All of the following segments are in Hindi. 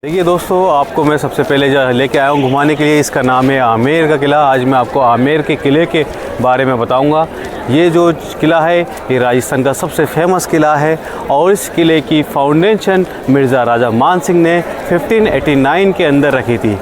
देखिए दोस्तों, आपको मैं सबसे पहले लेके आया हूँ घुमाने के लिए। इसका नाम है आमेर का किला। आज मैं आपको आमेर के किले के बारे में बताऊंगा। ये जो किला है ये राजस्थान का सबसे फेमस किला है और इस किले की फाउंडेशन मिर्ज़ा राजा मान सिंह ने 1589 के अंदर रखी थी।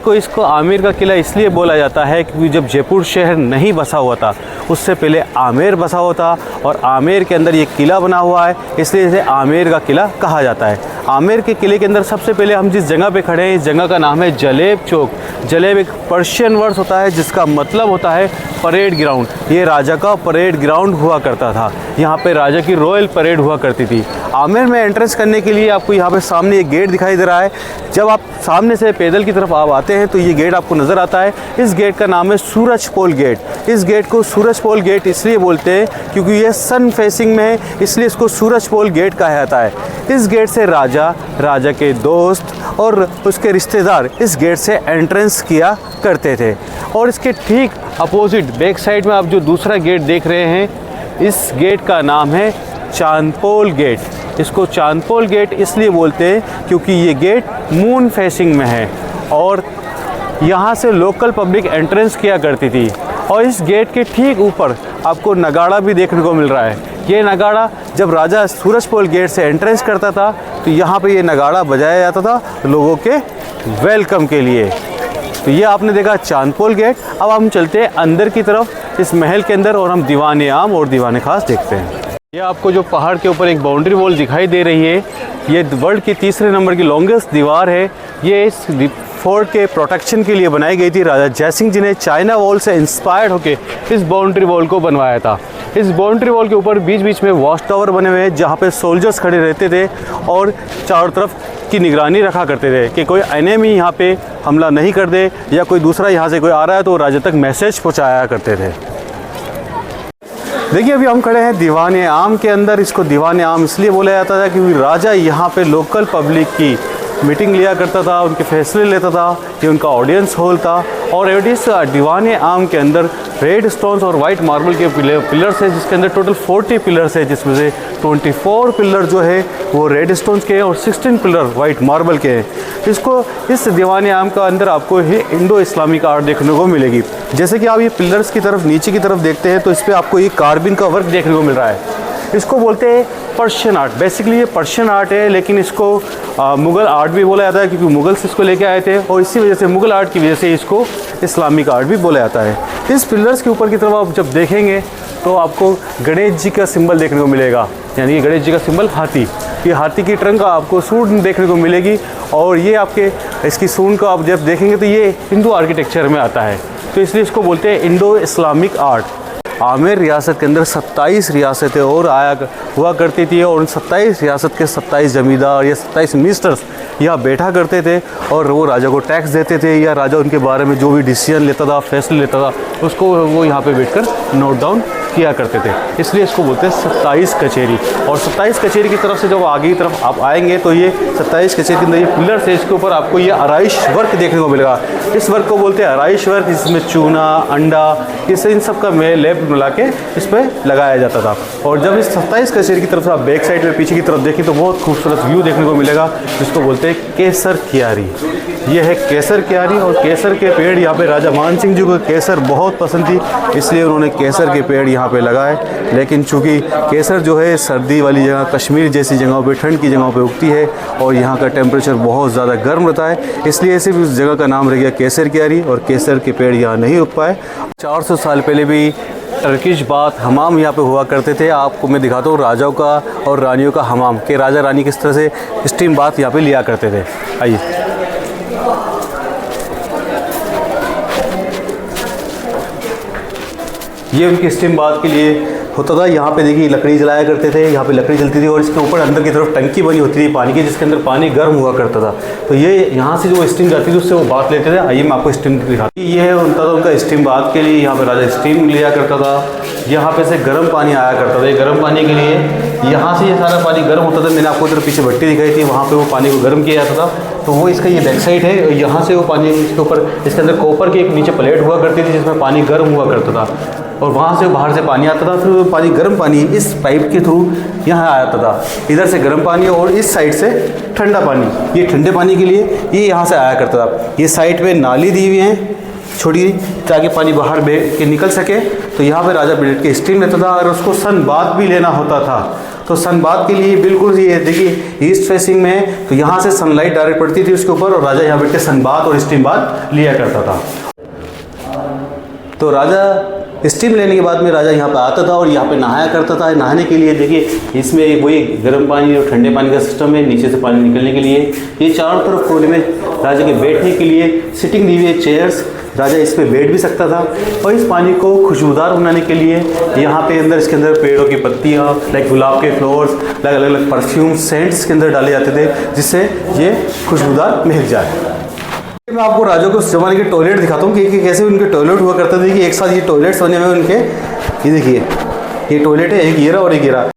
इसको आमेर का किला इसलिए बोला जाता है क्योंकि जब जयपुर शहर नहीं बसा हुआ था उससे पहले आमेर बसा हुआ था और आमेर के अंदर ये किला बना हुआ है, इसलिए इसे आमेर का किला कहा जाता है। आमेर के किले के अंदर सबसे पहले हम जिस जगह पे खड़े हैं इस जगह का नाम है जलेब चौक। जलेब एक पर्शियन वर्ड होता है जिसका मतलब होता है परेड ग्राउंड। ये राजा का परेड ग्राउंड हुआ करता था। यहाँ पे राजा की रॉयल परेड हुआ करती थी। आमेर में एंट्रेंस करने के लिए आपको यहाँ पे सामने एक गेट दिखाई दे रहा है। जब आप सामने से पैदल की तरफ आप आते हैं तो ये गेट आपको नज़र आता है। इस गेट का नाम है सूरज पोल गेट। इस गेट को सूरज पोल गेट इसलिए बोलते हैं क्योंकि ये सन फेसिंग में है, इसलिए इसको सूरज पोल गेट कहा जाता है। इस गेट से राजा के दोस्त और उसके रिश्तेदार इस गेट से एंट्रेंस किया करते थे। और इसके ठीक अपोजिट बैक साइड में आप जो दूसरा गेट देख रहे हैं, इस गेट का नाम है चांदपोल गेट। इसको चांदपोल गेट इसलिए बोलते हैं क्योंकि ये गेट मून फेसिंग में है और यहाँ से लोकल पब्लिक एंट्रेंस किया करती थी। और इस गेट के ठीक ऊपर आपको नगाड़ा भी देखने को मिल रहा है। ये नगाड़ा जब राजा सूरजपोल गेट से एंट्रेंस करता था तो यहाँ पे ये नगाड़ा बजाया जाता था लोगों के वेलकम के लिए। तो ये आपने देखा चांदपोल गेट। अब हम चलते हैं अंदर की तरफ इस महल के अंदर और हम दीवाने आम और दीवाने खास देखते हैं। ये आपको जो पहाड़ के ऊपर एक बाउंड्री वॉल दिखाई दे रही है, ये वर्ल्ड की तीसरे नंबर की लॉन्गेस्ट दीवार है। ये इस फोर्ट के प्रोटेक्शन के लिए बनाई गई थी। राजा जयसिंह जी ने चाइना वॉल से इंस्पायर्ड होकर इस बाउंड्री वॉल को बनवाया था। इस बाउंड्री वॉल के ऊपर बीच बीच में वॉच टावर बने हुए हैं जहाँ पे सोल्जर्स खड़े रहते थे और चारों तरफ की निगरानी रखा करते थे कि कोई एनिमी यहाँ पे हमला नहीं कर दे या कोई दूसरा यहाँ से कोई आ रहा है तो राजा तक मैसेज पहुँचाया करते थे। देखिए अभी हम खड़े हैं दीवाने आम के अंदर। इसको दीवाने आम इसलिए बोला जाता था क्योंकि राजा यहाँ पे लोकल पब्लिक की मीटिंग लिया करता था, उनके फैसले लेता था। ये उनका ऑडियंस हॉल था। और इस दीवाने आम के अंदर रेड स्टोन्स और वाइट मार्बल के पिलर्स है, जिसके अंदर टोटल 40 पिलर्स है, जिसमें से 24 पिलर जो है वो रेड स्टोन्स के हैं और 16 पिलर वाइट मार्बल के हैं। इस दीवाने आम का अंदर आपको ये इंडो इस्लामिक आर्ट देखने को मिलेगी। जैसे कि आप ये पिलर्स की तरफ नीचे की तरफ देखते हैं तो इस पर आपको ये कार्विंग का वर्क देखने को मिल रहा है। इसको बोलते हैं पर्शियन आर्ट। बेसिकली ये पर्शियन आर्ट है, लेकिन इसको मुग़ल आर्ट भी बोला जाता है क्योंकि मुग़ल्स इसको लेके आए थे और इसी वजह से मुग़ल आर्ट की वजह से इसको इस्लामिक आर्ट भी बोला जाता है। इस पिलर्स के ऊपर की तरफ आप जब देखेंगे तो आपको गणेश जी का सिंबल देखने को मिलेगा, यानी कि गणेश जी का सिंबल हाथी। ये हाथी की ट्रंक आपको सूंड देखने को मिलेगी और ये आपके इसकी सूंड को आप जब देखेंगे तो ये हिंदू आर्किटेक्चर में आता है, तो इसलिए इसको बोलते हैं इंडो इस्लामिक आर्ट। आमेर रियासत के अंदर 27 रियासतें और हुआ करती थी और उन 27 रियासत के 27 जमींदार या 27 मिनिस्टर्स यहाँ बैठा करते थे और वो राजा को टैक्स देते थे या राजा उनके बारे में जो भी डिसीजन लेता था, फैसले लेता था, उसको वो यहाँ पे बैठकर नोट डाउन किया करते थे। इसलिए इसको बोलते हैं 27 कचेरी। और 27 कचेरी की तरफ से जब आगे की तरफ आप आएंगे तो ये 27 कचेरी के अंदर ये पिलर से इसके ऊपर आपको ये आराइश वर्क देखने को मिलेगा। इस वर्क को बोलते हैं आराइश वर्क, जिसमें चूना, अंडा, इसे इन सब का लेप मिला के इस पर लगाया जाता था। और जब इस 27 कचेरी की तरफ से आप बैक साइड में पीछे की तरफ देखें तो बहुत खूबसूरत व्यू देखने को मिलेगा, जिसको बोलते हैं केसर क्यारी। ये है केसर क्यारी और केसर के पेड़ यहाँ पे राजा मान सिंह जी को केसर बहुत पसंद थी, इसलिए उन्होंने केसर के पेड़ यहाँ पे लगाए। लेकिन चूँकि केसर जो है सर्दी वाली जगह, कश्मीर जैसी जगहों पे, ठंड की जगहों पे उगती है और यहाँ का टेम्परेचर बहुत ज़्यादा गर्म रहता है, इसलिए सिर्फ उस जगह का नाम रह गया केसर क्यारी और केसर के पेड़ यहाँ नहीं उग पाए। 400 साल पहले भी टर्किश बाथ हमाम यहाँ पे हुआ करते थे। आपको मैं दिखाता हूँ राजाओं का और रानियों का हमाम, के राजा रानी किस तरह से स्टीम बाथ यहाँ पे लिया करते थे। आइए ये उनकी स्टीम बाथ के लिए होता था। यहाँ पे देखिए लकड़ी जलाया करते थे, यहाँ पे लकड़ी जलती थी और इसके ऊपर अंदर की तरफ टंकी बनी होती थी पानी की, जिसके अंदर पानी गर्म हुआ करता था। तो ये यहाँ से जो स्टीम जाती थी उससे वो बाथ लेते थे। आइए मैं आपको स्टीम दिखाती हूँ। ये है उनका स्टीम बाथ के लिए यहाँ पे राजा स्टीम लिया करता था। यहाँ पे से गर्म पानी आया करता था। ये गर्म पानी के लिए यहाँ से ये सारा पानी गर्म होता था। मैंने आपको इधर पीछे भट्टी दिखाई थी, वहाँ पर वो पानी को गर्म किया जाता था। तो वो इसका ये बैक साइड है, यहाँ से वो पानी इसके ऊपर, इसके अंदर कॉपर की एक नीचे प्लेट हुआ करती थी जिसमें पानी गर्म हुआ करता था। और वहाँ से बाहर से पानी आता था, फिर वो पानी गर्म पानी इस पाइप के थ्रू यहाँ आता था। इधर से गर्म पानी और इस साइड से ठंडा पानी, ये ठंडे पानी के लिए ये यहाँ से आया करता था। ये साइड पे नाली दी हुई हैं छोटी, ताकि पानी बाहर के निकल सके। तो यहाँ पे राजा बैठ के स्टीम लेता था। अगर उसको सन बाथ भी लेना होता था तो सन बाथ के लिए बिल्कुल ये देखिए ईस्ट फेसिंग में है, तो यहाँ से सनलाइट डायरेक्ट पड़ती थी उसके ऊपर और राजा यहाँ बैठ के सन बाथ और स्टीम बाथ लिया करता था। तो राजा स्टीम लेने के बाद में राजा यहाँ पे आता था और यहाँ पे नहाया करता था। नहाने के लिए देखिए इसमें वही गर्म पानी और ठंडे पानी का सिस्टम है, नीचे से पानी निकलने के लिए। ये चारों तरफ कोने में राजा के बैठने के लिए सिटिंग दी हुई है चेयर्स, राजा इस पे बैठ भी सकता था। और इस पानी को खुशबूदार बनाने के लिए यहाँ पे अंदर इसके अंदर पेड़ों की पत्तियाँ, लाइक गुलाब के फ्लावर्स, अलग अलग परफ्यूम सेंट्स के अंदर डाले जाते थे, जिससे ये खुशबूदार महक जाए। मैं आपको राजा को उस जमाने के टॉयलेट दिखाता हूँ कि कैसे उनके टॉयलेट हुआ करते थे कि एक साथ ये टॉयलेट्स बने हुए उनके। ये देखिए ये टॉयलेट है, एक ये रहा और एक ये रहा।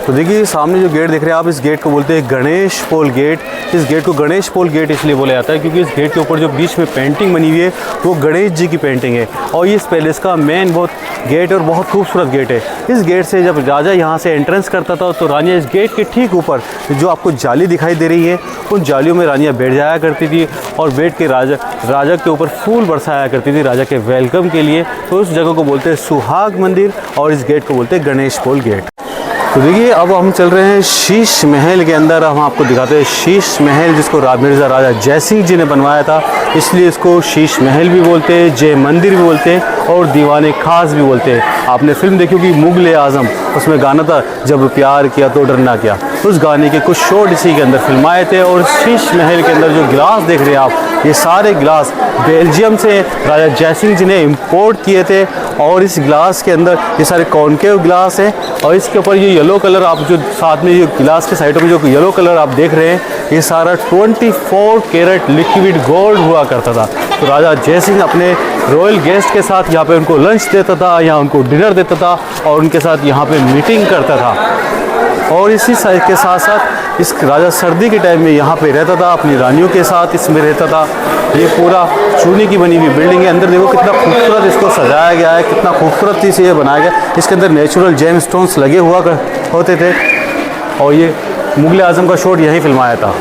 तो देखिए सामने जो गेट देख रहे हैं आप, इस गेट को बोलते हैं गणेश पोल गेट। इस गेट को गणेश पोल गेट इसलिए बोला जाता है क्योंकि इस गेट के ऊपर जो बीच में पेंटिंग बनी हुई है वो गणेश जी की पेंटिंग है। और ये इस पैलेस का मेन बहुत गेट और बहुत खूबसूरत गेट है। इस गेट से जब राजा यहाँ से एंट्रेंस करता था तो रानियाँ इस गेट के ठीक ऊपर जो आपको जाली दिखाई दे रही है उन जालियों में रानियाँ बैठ जाया करती थी और बैठ के राजा के ऊपर फूल बरसाया करती थी राजा के वेलकम के लिए। तो उस जगह को बोलते हैं सुहाग मंदिर और इस गेट को बोलते हैं गणेश पोल गेट। तो देखिए अब हम चल रहे हैं शीश महल के अंदर। हम आपको दिखाते हैं शीश महल, जिसको मिर्ज़ा राजा जयसिंह जी ने बनवाया था, इसलिए इसको शीश महल भी बोलते हैं, जय मंदिर भी बोलते हैं और दीवाने खास भी बोलते हैं। आपने फिल्म देखी होगी मुगल आज़म, उसमें गाना था जब प्यार किया तो डरना क्या, उस गाने के कुछ शॉट इसी के अंदर फिल्माए थे। और शीश महल के अंदर जो गिलास देख रहे हैं आप, ये सारे गिलास बेल्जियम से राजा जयसिंह जी ने इम्पोर्ट किए थे। और इस गिलास के अंदर ये सारे कॉन्केव गिलास है और इसके ऊपर ये येलो कलर आप जो साथ में ये गिलास के साइडों में जो येलो कलर आप देख रहे हैं, ये सारा 24 कैरेट लिक्विड गोल्ड हुआ करता था। तो राजा जयसिंह अपने रॉयल गेस्ट के साथ यहाँ पे उनको लंच देता था, यहाँ उनको डिनर देता था और उनके साथ यहाँ पे मीटिंग करता था। और इसी के साथ साथ इस राजा सर्दी के टाइम में यहाँ पे रहता था, अपनी रानियों के साथ इसमें रहता था। ये पूरा चूने की बनी हुई बिल्डिंग है। अंदर देखो कितना खूबसूरत इसको सजाया गया है, कितना खूबसूरती से ये बनाया गया। इसके अंदर नेचुरल जेम स्टोन्स लगे हुआ होते थे और ये मुगल आज़म का शॉट यहीं फिल्माया था।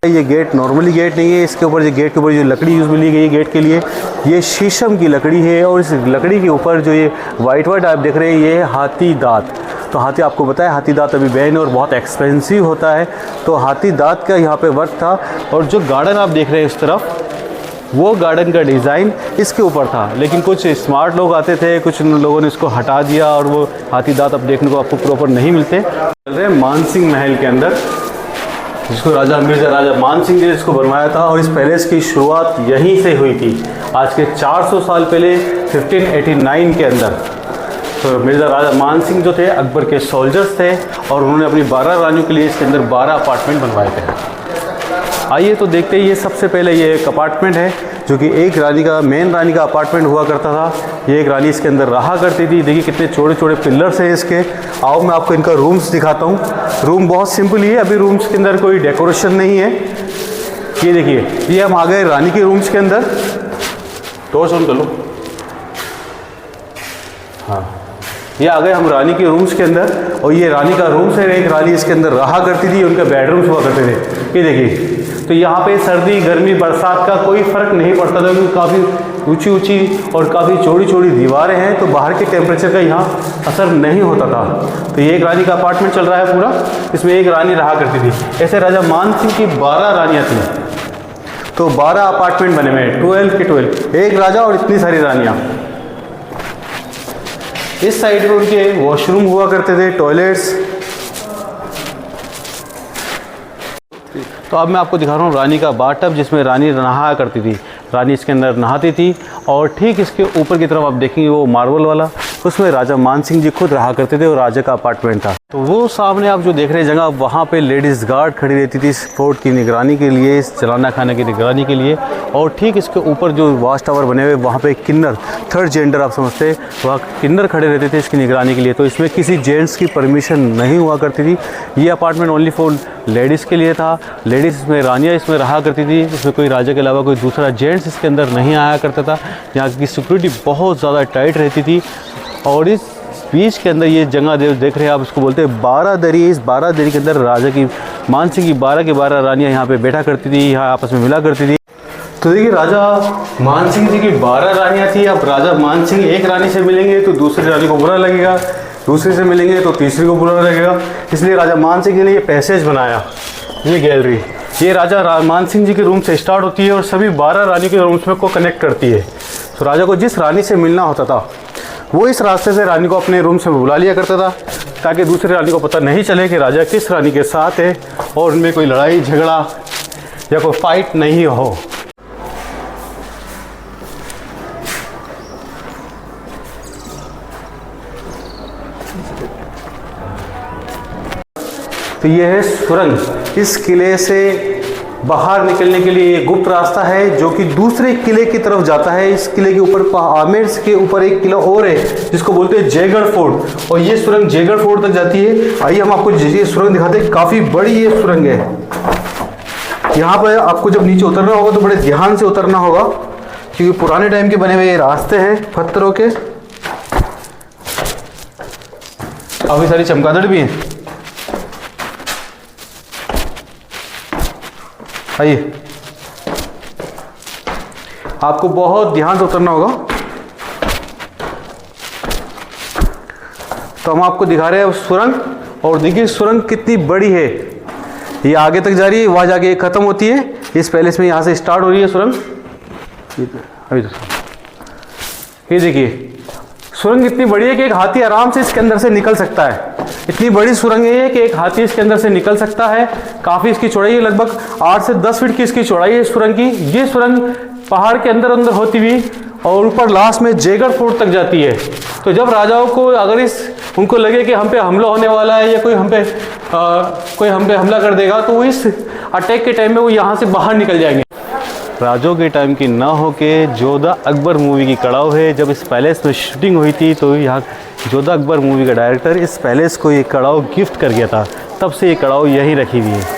ये गेट नॉर्मली गेट नहीं है, इसके ऊपर जो गेट के ऊपर जो लकड़ी यूज़ में ली गई है गेट के लिए, ये शीशम की लकड़ी है। और इस लकड़ी के ऊपर जो ये वाइट आप देख रहे हैं ये हाथी दांत। तो हाथी आपको बताया हाथी दांत अभी बैन है और बहुत एक्सपेंसिव होता है, तो हाथी दांत का यहाँ पे वर्क था। और जो गार्डन आप देख रहे हैं इस तरफ, वो गार्डन का डिज़ाइन इसके ऊपर था, लेकिन कुछ स्मार्ट लोग आते थे, कुछ लोगों ने इसको हटा दिया और वो हाथी दांत अब देखने को आपको प्रॉपर नहीं मिलते। चल रहे हैं मानसिंह महल के अंदर, जिसको राजा मिर्ज़ा राजा मानसिंह ने इसको बनवाया था। और इस पैलेस की शुरुआत यहीं से हुई थी, आज के 400 साल पहले 1589 के अंदर। तो मिर्ज़ा राजा मानसिंह जो थे अकबर के सोल्जर्स थे और उन्होंने अपनी 12 रानियों के लिए इसके अंदर 12 अपार्टमेंट बनवाए थे। आइए तो देखते हैं। ये सबसे पहले ये एक अपार्टमेंट है जो कि एक रानी का मेन रानी का अपार्टमेंट हुआ करता था। ये एक रानी इसके अंदर रहा करती थी। देखिए कितने चौड़े चौड़े पिलर्स हैं इसके। आओ मैं आपको इनका रूम्स दिखाता हूँ। रूम बहुत सिंपल ही है, अभी रूम्स के अंदर कोई डेकोरेशन नहीं है। ये देखिए, ये हम आ गए रानी के रूम्स के अंदर। टॉर्च ऑन कर लो। हाँ, ये आ गए हम रानी के रूम्स के अंदर और ये रानी का रूम से एक रानी इसके अंदर रहा करती थी, उनके बेडरूम्स हुआ करते थे। ये देखिए, तो यहाँ पे सर्दी गर्मी बरसात का कोई फ़र्क नहीं पड़ता था क्योंकि काफ़ी ऊंची ऊंची और काफ़ी चौड़ी चौड़ी दीवारें हैं, तो बाहर के टेम्परेचर का यहाँ असर नहीं होता था। तो ये एक रानी का अपार्टमेंट चल रहा है पूरा, इसमें एक रानी रहा करती थी। ऐसे राजा मानसिंह की 12 रानियाँ थीं, तो 12 अपार्टमेंट बने हुए हैं, 12 के 12, एक राजा और इतनी सारी रानियाँ। इस साइड में उनके वॉशरूम हुआ करते थे, टॉयलेट्स। तो अब मैं आपको दिखा रहा हूँ रानी का बाथटब, जिसमें रानी नहाया करती थी। रानी इसके अंदर नहाती थी और ठीक इसके ऊपर की तरफ आप देखेंगे वो मार्बल वाला, उसमें राजा मान सिंह जी खुद रहा करते थे और राजा का अपार्टमेंट था। तो वो सामने आप जो देख रहे हैं जगह, वहाँ पे लेडीज़ गार्ड खड़ी रहती थी इस फोर्ट की निगरानी के लिए, इस चलाना खाने की निगरानी के लिए। और ठीक इसके ऊपर जो वाच टावर बने हुए, वहाँ पे किन्नर, थर्ड जेंडर आप समझते, वहाँ किन्नर खड़े रहते थे इसकी निगरानी के लिए। तो इसमें किसी जेंट्स की परमिशन नहीं हुआ करती थी। ये अपार्टमेंट ओनली फॉर लेडीज़ के लिए था। लेडीज़ इसमें, रानियाँ इसमें रहा करती थी। इसमें कोई राजा के अलावा कोई दूसरा जेंट्स इसके अंदर नहीं आया करता था। यहाँ की सिक्योरिटी बहुत ज़्यादा टाइट रहती थी। और इस बीच के अंदर ये जगह देख रहे हैं आप, इसको बोलते हैं 12 दरी। इस 12 दरी के अंदर राजा की, मान सिंह की 12 के 12 रानियाँ यहाँ पे बैठा करती थी, यहाँ आपस में मिला करती थी। तो देखिए राजा मान सिंह जी की 12 रानियाँ थी। अब राजा मान सिंह एक रानी से मिलेंगे तो दूसरी रानी को बुरा लगेगा, दूसरे से मिलेंगे तो तीसरी को बुरा लगेगा। इसलिए राजा मान सिंह जी ने ये पैसेज बनाया, ये गैलरी, ये राजा मान सिंह जी के रूम से स्टार्ट होती है और सभी 12 रानी के रूम्स में को कनेक्ट करती है। तो राजा को जिस रानी से मिलना होता था वो इस रास्ते से रानी को अपने रूम से बुला लिया करता था, ताकि दूसरी रानी को पता नहीं चले कि राजा किस रानी के साथ है और उनमें कोई लड़ाई झगड़ा या कोई फाइट नहीं हो। तो ये है सुरंग। इस किले से बाहर निकलने के लिए ये गुप्त रास्ता है जो कि दूसरे किले की तरफ जाता है। इस किले के ऊपर, आमेर के ऊपर एक किला और है जिसको बोलते हैं जयगढ़ फोर्ट, और ये सुरंग जयगढ़ फोर्ट तक जाती है। आइए हम आपको ये सुरंग दिखाते हैं। काफ़ी बड़ी ये सुरंग है। यहाँ पर आपको जब नीचे उतरना होगा तो बड़े ध्यान से उतरना होगा, क्योंकि पुराने टाइम के बने हुए ये रास्ते हैं पत्थरों के। काफ़ी सारी चमगादड़ भी हैं। आइए, आपको बहुत ध्यान से उतरना होगा। तो हम आपको दिखा रहे हैं सुरंग, और देखिए सुरंग कितनी बड़ी है। ये आगे तक जा रही है, वहाँ जाके ख़त्म होती है इस पैलेस में। यहाँ से स्टार्ट हो रही है सुरंग। अभी तो ये देखिए सुरंग इतनी बड़ी है कि एक हाथी आराम से इसके अंदर से निकल सकता है। इतनी बड़ी सुरंग है कि एक हाथी इसके अंदर से निकल सकता है। काफ़ी इसकी चौड़ाई है, लगभग 8 से 10 फीट की इसकी चौड़ाई है सुरंग की। ये सुरंग पहाड़ के अंदर अंदर होती हुई और ऊपर लास्ट में जयगढ़ फोर्ट तक जाती है। तो जब राजाओं को अगर उनको लगे कि हम पे हमला होने वाला है या कोई हम पे हमला कर देगा, तो वो इस अटैक के टाइम में वो यहाँ से बाहर निकल जाएंगे। राजों के टाइम की ना हो के जोधा अकबर मूवी की कड़ाव है। जब इस पैलेस में शूटिंग हुई थी तो यहाँ जोधा अकबर मूवी का डायरेक्टर इस पैलेस को ये कड़ाव गिफ्ट कर गया था। तब से ये कड़ाव यहीं रखी हुई है।